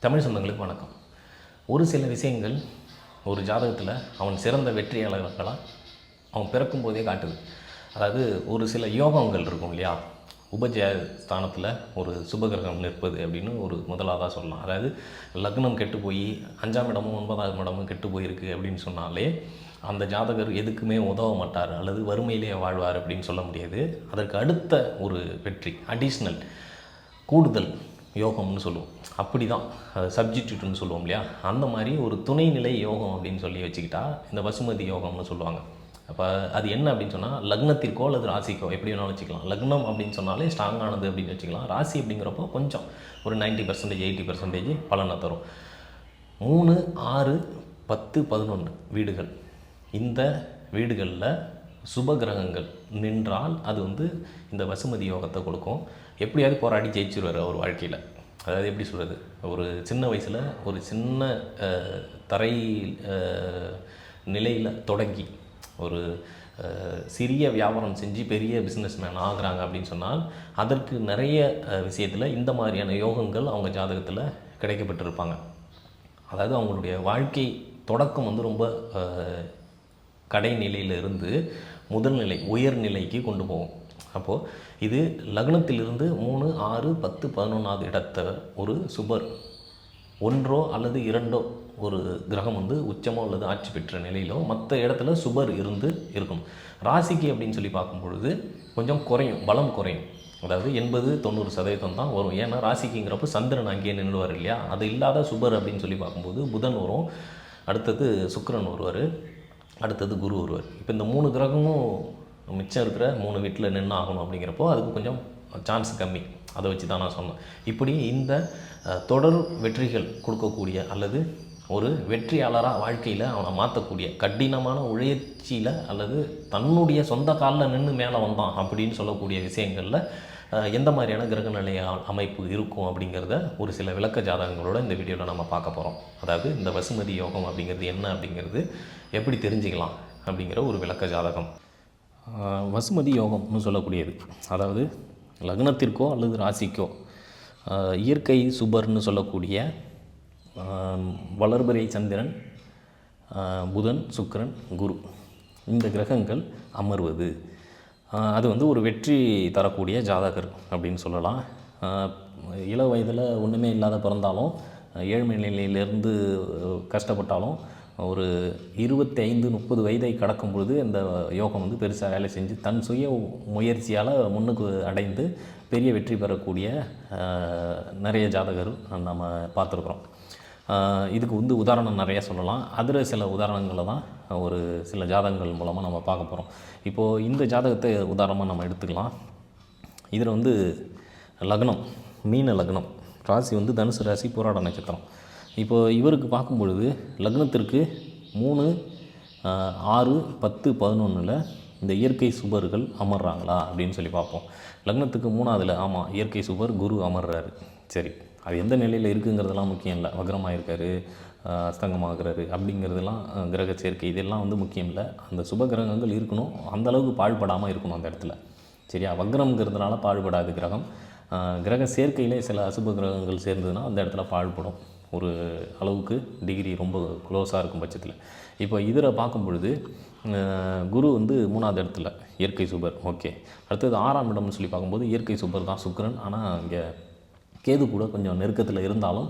தமிழ் சொந்தங்களுக்கு வணக்கம். ஒரு சில விஷயங்கள் ஒரு ஜாதகத்தில் அவன் சிறந்த வெற்றியாளர்களாக அவன் பிறக்கும்போதே காட்டுது. அதாவது ஒரு சில யோகங்கள் இருக்கும் இல்லையா, உபஜய ஸ்தானத்தில் ஒரு சுபகிரகம் நிற்பது அப்படின்னு ஒரு முதலாவதாக சொல்லலாம். அதாவது லக்னம் கெட்டு போய் 5ஆம் இடமும் 9ஆம் இடமும் கெட்டு போயிருக்கு அப்படின்னு சொன்னாலே அந்த ஜாதகர் எதுக்குமே உதவ மாட்டார் அல்லது வறுமையிலேயே வாழ்வார் அப்படின்னு சொல்ல முடியாது. அதற்கு அடுத்த ஒரு வெற்றி, அடிஷ்னல், கூடுதல் யோகம்னு சொல்லுவோம். அப்படி தான் அது சப்ஜிடியூட்னு சொல்லுவோம் இல்லையா, அந்த மாதிரி ஒரு துணைநிலை யோகம் அப்படின்னு சொல்லி வச்சுக்கிட்டா இந்த வசுமதி யோகம்னு சொல்லுவாங்க. அப்போ அது என்ன அப்படின்னு சொன்னால், லக்னத்திற்கோ அல்லது ராசிக்கோ எப்படி வேணாலும் வச்சுக்கலாம். லக்னம் அப்படின்னு சொன்னாலே ஸ்ட்ராங்கானது அப்படின்னு வச்சுக்கலாம். ராசி அப்படிங்கிறப்போ கொஞ்சம் ஒரு 90% 80% பலனை தரும். 3, 6, 10, 11 வீடுகள், இந்த வீடுகளில் சுப கிரகங்கள் நின்றால் அது இந்த வசுமதி யோகத்தை கொடுக்கும். எப்படியாவது போராடி ஜெயிச்சிருவார் அவர் வாழ்க்கையில். அதாவது எப்படி சொல்கிறது, ஒரு சின்ன வயசில் ஒரு சின்ன தரை நிலையில் தொடங்கி ஒரு சிறிய வியாபாரம் செஞ்சு பெரிய பிஸ்னஸ் மேன் ஆகுறாங்க அப்படின்னு சொன்னால் அதற்கு நிறைய விஷயத்தில் இந்த மாதிரியான யோகங்கள் அவங்க ஜாதகத்தில் கிடைக்கப்பட்டிருப்பாங்க. அதாவது அவங்களுடைய வாழ்க்கை தொடக்கம் ரொம்ப கடைநிலையிலிருந்து முதல் நிலை உயர்நிலைக்கு கொண்டு போகும். அப்போது இது லக்னத்திலிருந்து 3, 6, 10, 11ஆவது இடத்த ஒரு சுபர் ஒன்றோ அல்லது இரண்டோ ஒரு கிரகம் உச்சமோ அல்லது ஆட்சி பெற்ற நிலையிலோ மற்ற இடத்துல சுபர் இருக்கணும். ராசிக்கு அப்படின்னு சொல்லி பார்க்கும் பொழுது கொஞ்சம் குறையும், பலம் குறையும். அதாவது 80-90% தான் வரும். ஏன்னா ராசிக்குங்கிறப்போ சந்திரன் அங்கேயே நின்றுவார் இல்லையா. அது இல்லாத சுபர் அப்படின்னு சொல்லி பார்க்கும்போது புதன் வரும், அடுத்தது சுக்கிரன் வருவார், அடுத்தது குரு வருவார். இப்போ இந்த 3 கிரகமும் மிச்சம் இருக்கிற 3 வீட்டில் நின்று ஆகணும் அப்படிங்கிறப்போ அதுக்கு கொஞ்சம் சான்ஸ் கம்மி. அதை வச்சு தான் நான் சொன்னேன். இப்படி இந்த தொடர் வெற்றிகள் கொடுக்கக்கூடிய அல்லது ஒரு வெற்றியாளராக வாழ்க்கையில் அவனை மாற்றக்கூடிய கடினமான உழைச்சியில் அல்லது தன்னுடைய சொந்த காலில் நின்று மேலே வந்தான் அப்படின்னு சொல்லக்கூடிய விஷயங்களில் எந்த மாதிரியான கிரகநிலை அமைப்பு இருக்கும் அப்படிங்கிறத ஒரு சில விளக்க ஜாதகங்களோட இந்த வீடியோவில் நம்ம பார்க்க போகிறோம். அதாவது இந்த வசுமதி யோகம் அப்படிங்கிறது என்ன அப்படிங்கிறது எப்படி தெரிஞ்சுக்கலாம் அப்படிங்கிற ஒரு விளக்க ஜாதகம். வசுமதி யோகம்னு சொல்லக்கூடியது, அதாவது லக்னத்திற்கோ அல்லது ராசிக்கோ இயற்கை சுபர்னு சொல்லக்கூடிய வளர்பிறை சந்திரன், புதன், சுக்கிரன், குரு, இந்த கிரகங்கள் அமர்வது அது ஒரு வெற்றி தரக்கூடிய ஜாதகர் அப்படின்னு சொல்லலாம். இள வயதில் ஒன்றுமே இல்லாத பிறந்தாலும், ஏழ்மை நிலையிலேருந்து கஷ்டப்பட்டாலும் ஒரு 25-30 வயதை கடக்கும் பொழுது இந்த யோகம் பெருசாக வேலை செஞ்சு தன் சுய முயற்சியால் முன்னுக்கு அடைந்து பெரிய வெற்றி பெறக்கூடிய நிறைய ஜாதகர் நம்ம பார்த்துருக்குறோம். இதுக்கு உதாரணம் நிறையா சொல்லலாம். அதில் சில உதாரணங்களை தான் ஒரு சில ஜாதகங்கள் மூலமாக நம்ம பார்க்க போகிறோம். இப்போது இந்த ஜாதகத்தை உதாரணமாக நம்ம எடுத்துக்கலாம். இதில் லக்னம் மீன லக்னம், ராசி தனுசு ராசி, போராட நட்சத்திரம். இப்போது இவருக்கு பார்க்கும் பொழுது லக்னத்திற்கு 3, 6, 10, 11 இந்த இயற்கை சுபர்கள் அமர்றாங்களா அப்படின்னு சொல்லி பார்ப்போம். லக்னத்துக்கு 3ஆவதுல ஆமாம் இயற்கை சுபர் குரு அமர்றாரு. சரி, அது எந்த நிலையில் இருக்குங்கிறதெல்லாம் முக்கியம் இல்லை. வக்ரமாக இருக்கார், அஸ்தங்கமாகிறாரு அப்படிங்கிறதெல்லாம் கிரக சேர்க்கை இதெல்லாம் முக்கியம் இல்லை. அந்த சுப கிரகங்கள் இருக்கணும், அந்தளவுக்கு பாழ்படாமல் இருக்கணும் அந்த இடத்துல. சரியா, வக்ரம்ங்கிறதுனால பாழ்படாது கிரகம். கிரக சேர்க்கையிலே சில அசுப கிரகங்கள் சேர்ந்ததுன்னா அந்த இடத்துல பாழ்படும், ஒரு அளவுக்கு டிகிரி ரொம்ப க்ளோஸாக இருக்கும் பட்சத்தில். இப்போ இதில் பார்க்கும் பொழுது குரு 3ஆவது இடத்துல இயற்கை சுபர். ஓகே, அடுத்தது 6ஆம் இடம்னு சொல்லி பார்க்கும்போது இயற்கை சுபர் தான் சுக்கிரன். ஆனால் இங்கே கேது கூட கொஞ்சம் நெருக்கத்தில் இருந்தாலும்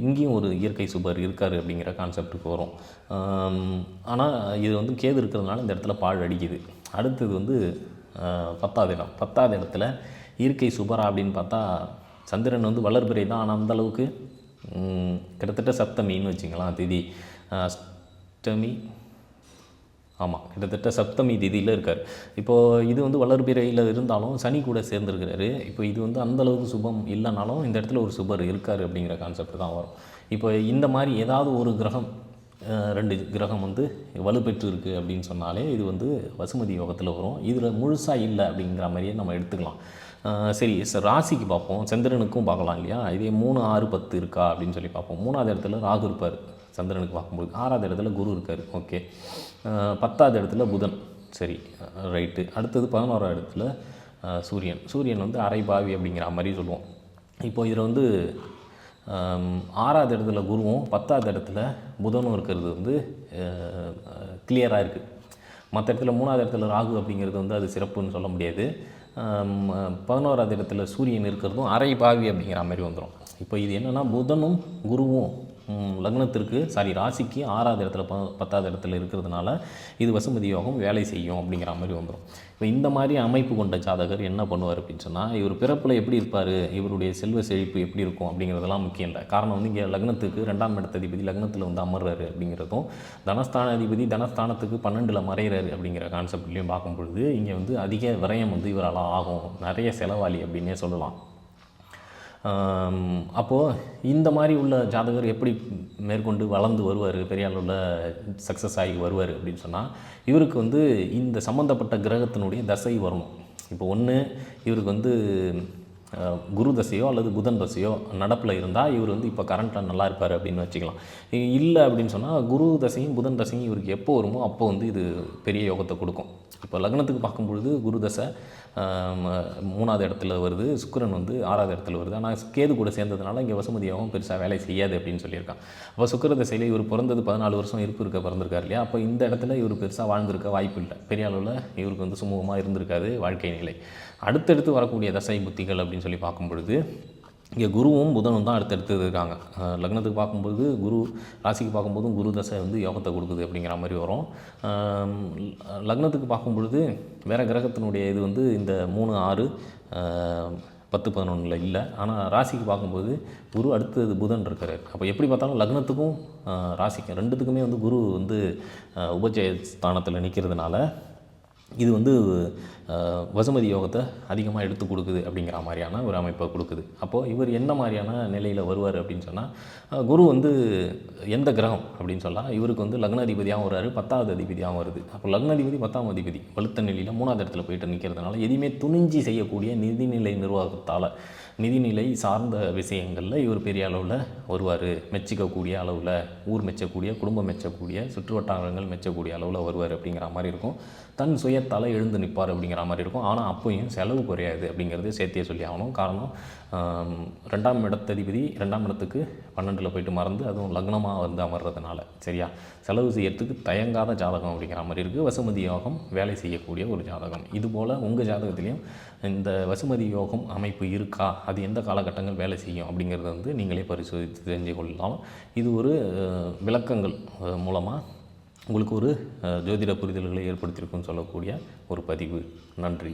இங்கேயும் ஒரு இயற்கை சுபர் இருக்கார் அப்படிங்கிற கான்செப்டுக்கு வரும். ஆனால் இது கேது இருக்கிறதுனால இந்த இடத்துல பாழ் அடிக்குது. அடுத்தது 10ஆவது இடம். 10ஆவது இடத்துல இயற்கை சுபரா அப்படின்னு பார்த்தா சந்திரன் வளர்பிறை தான். ஆனால் அந்தளவுக்கு கிட்டத்தட்ட சப்தமின்னு வச்சுக்கலாம், திதி அஷ்டமி, ஆமாம் கிட்டத்தட்ட சப்தமி திதியில் இருக்கார். இப்போது இது வளர்பிறையில் இருந்தாலும் சனி கூட சேர்ந்துருக்கிறாரு. இப்போ இது அந்தளவுக்கு சுபம் இல்லைனாலும் இந்த இடத்துல ஒரு சுபர் இருக்கார் அப்படிங்கிற கான்செப்ட் தான் வரும். இப்போ இந்த மாதிரி ஏதாவது ஒரு கிரகம் 2 கிரகம் வலுப்பெற்று இருக்குது அப்படின்னு சொன்னாலே இது வசுமதி யோகத்தில் வரும். இதில் முழுசாக இல்லை அப்படிங்கிற மாதிரியே நம்ம எடுத்துக்கலாம். சரி, ராசிக்கு பார்ப்போம், சந்திரனுக்கும் பார்க்கலாம் இல்லையா. இதே 3, 6, 10 இருக்கா அப்படின்னு சொல்லி பார்ப்போம். 3ஆவது இடத்துல ராகு இருப்பார் சந்திரனுக்கு பார்க்கும்போது. 6ஆவது இடத்துல குரு இருக்கார். ஓகே, 10ஆவது இடத்துல புதன். சரி, ரைட்டு. அடுத்தது 11ஆவது இடத்துல சூரியன். சூரியன் அரைபாவி அப்படிங்கிற மாதிரி சொல்லுவோம். இப்போ இதில் 6வது இடத்துல குருவும் 10வது இடத்துல புதனும் இருக்கிறது வந்து கிளியராக இருக்குது. மற்ற இடத்துல 3வது இடத்துல ராகு அப்படிங்கிறது வந்து அது சிறப்புன்னு சொல்ல முடியாது. 11வது இடத்துல சூரியன் இருக்கிறதும் அரை பாவி அப்படிங்கிற மாதிரி வந்துடும். இப்போ இது என்னென்னா புதனும் குருவும் லக்னத்திற்கு ராசிக்கு 6வது இடத்துல 10வது இடத்துல இருக்கிறதுனால இது வசுமதி யோகம் வேலை செய்யும் அப்படிங்கிற மாதிரி வந்துடும். இப்போ இந்த மாதிரி அமைப்பு கொண்ட ஜாதகர் என்ன பண்ணுவார் அப்படின்னு சொன்னால், இவர் பிறப்பில் எப்படி இருப்பார், இவருடைய செல்வ செழிப்பு எப்படி இருக்கும் அப்படிங்கிறதெல்லாம் முக்கியம் இல்லை. காரணம் வந்து இங்கே லக்னத்துக்கு 2ஆம் இடத்ததிபதி லக்னத்தில் வந்து அமர்றாரு அப்படிங்கிறதும், தனஸ்தான அதிபதி தனஸ்தானத்துக்கு 12ல் மறைகிறாரு அப்படிங்கிற கான்செப்ட்லேயும் பார்க்கும்பொழுது இங்கே வந்து அதிக விரயம் வந்து இவரால் ஆகும், நிறைய செலவாளி அப்படின்னே சொல்லலாம். அப்போது இந்த மாதிரி உள்ள ஜாதகர் எப்படி மேற்கொண்டு வளர்ந்து வருவார், பெரிய அளவில் சக்ஸஸ் ஆகி வருவார் அப்படின்னு சொன்னால், இவருக்கு வந்து இந்த சம்மந்தப்பட்ட கிரகத்தினுடைய தசை வரணும். இப்போ ஒன்று இவருக்கு வந்து குரு தசையோ அல்லது புதன் தசையோ நடப்பில் இருந்தால் இவர் வந்து இப்போ கரண்ட்டில் நல்லா இருப்பார் அப்படின்னு வச்சுக்கலாம். இல்லை அப்படின்னு சொன்னால் குரு தசையும் புதன் தசையும் இவருக்கு எப்போ வருமோ அப்போ வந்து இது பெரிய யோகத்தை கொடுக்கும். இப்போ லக்னத்துக்கு பார்க்கும்பொழுது குரு தசை 3வது இடத்துல வருது, சுக்கிரன் வந்து 6வது இடத்துல வருது. ஆனால் கேது கூட சேர்ந்ததுனால இங்கே வசுமதி யோகம் பெருசாக வேலை செய்யாது அப்படின்னு சொல்லியிருக்கான். அப்போ சுக்கிர தசையில் இவர் பிறந்தது 14 வருஷம் பிறந்திருக்கார் இல்லையா, அப்போ இந்த இடத்துல இவர் பெருசாக வாழ்ந்திருக்க வாய்ப்பு இல்லை, பெரிய அளவில் இவருக்கு வந்து சுமூகமாக இருந்திருக்காது வாழ்க்கை நிலை. அடுத்தடுத்து வரக்கூடிய தசை புத்திகள் அப்படின்னு சொல்லி பார்க்கும் பொழுது இங்கே குருவும் புதனும் தான் அடுத்தடுத்து இருக்காங்க. லக்னத்துக்கு பார்க்கும்போது குரு, ராசிக்கு பார்க்கும்போதும் குரு தசை வந்து யோகத்தை கொடுக்குது அப்படிங்கிற மாதிரி வரும். லக்னத்துக்கு பார்க்கும்பொழுது வேறு கிரகத்தினுடைய இது வந்து இந்த 3, 6, 10, 11 இல்லை. ஆனால் ராசிக்கு பார்க்கும்போது குரு அடுத்தது புதன் இருக்கிறார். அப்போ எப்படி பார்த்தாலும் லக்னத்துக்கும் ராசிக்கும் 2த்துக்குமே வந்து குரு வந்து உபஜய ஸ்தானத்தில் நிற்கிறதுனால இது வந்து வசுமதி யோகத்தை அதிகமாக எடுத்து கொடுக்குது அப்படிங்கிற மாதிரியான ஒரு அமைப்பை கொடுக்குது. அப்போது இவர் என்ன மாதிரியான நிலையில் வருவார் அப்படின்னு சொன்னால், குரு வந்து எந்த கிரகம் அப்படின்னு சொன்னால் இவருக்கு வந்து லக்னாதிபதியாகவும் வர்றாரு, 10வது அதிபதியாகவும் வருது. அப்போ லக்னாதிபதி 10ஆம் அதிபதி வலுத்த நிலையில் 3வது இடத்துல போயிட்டு நிற்கிறதுனால எதையுமே துணிஞ்சி செய்யக்கூடிய நிதிநிலை நிர்வாகத்தால் நிதிநிலை சார்ந்த விஷயங்களில் இவர் பெரிய அளவில் வருவார். மெச்சிக்கக்கூடிய அளவில், ஊர் மெச்சக்கூடிய, குடும்பம் மெச்சக்கூடிய, சுற்று வட்டாரங்கள் மெச்சக்கூடிய அளவில் வருவார் அப்படிங்கிற மாதிரி இருக்கும். தன் சுயத்தால் எழுந்து நிற்பார் அப்படிங்கிற மாதிரி இருக்கும். ஆனால் அப்போயும் செலவு குறையாது அப்படிங்கிறது சேர்த்தே சொல்லி ஆகணும். காரணம் 2ஆம் இடத்ததிபதி 2ஆம் இடத்துக்கு 12ல் போயிட்டு மறந்து அதுவும் லக்னமாக வந்து அமர்றதுனால சரியா செலவு செய்யறதுக்கு தயங்காத ஜாதகம் அப்படிங்கிற மாதிரி இருக்குது. வசுமதி யோகம் வேலை செய்யக்கூடிய ஒரு ஜாதகம். இதுபோல் உங்கள் ஜாதகத்திலையும் இந்த வசுமதி யோகம் அமைப்பு இருக்கா, அது எந்த காலகட்டங்கள் வேலை செய்யும் அப்படிங்கிறத வந்து நீங்களே பரிசோதித்து தெரிஞ்சு கொள்ளலாம். இது ஒரு விளக்கங்கள் மூலமாக உங்களுக்கு ஒரு ஜோதிட புரிதல்களை ஏற்படுத்தியிருக்குன்னு சொல்லக்கூடிய ஒரு பதிவு. நன்றி.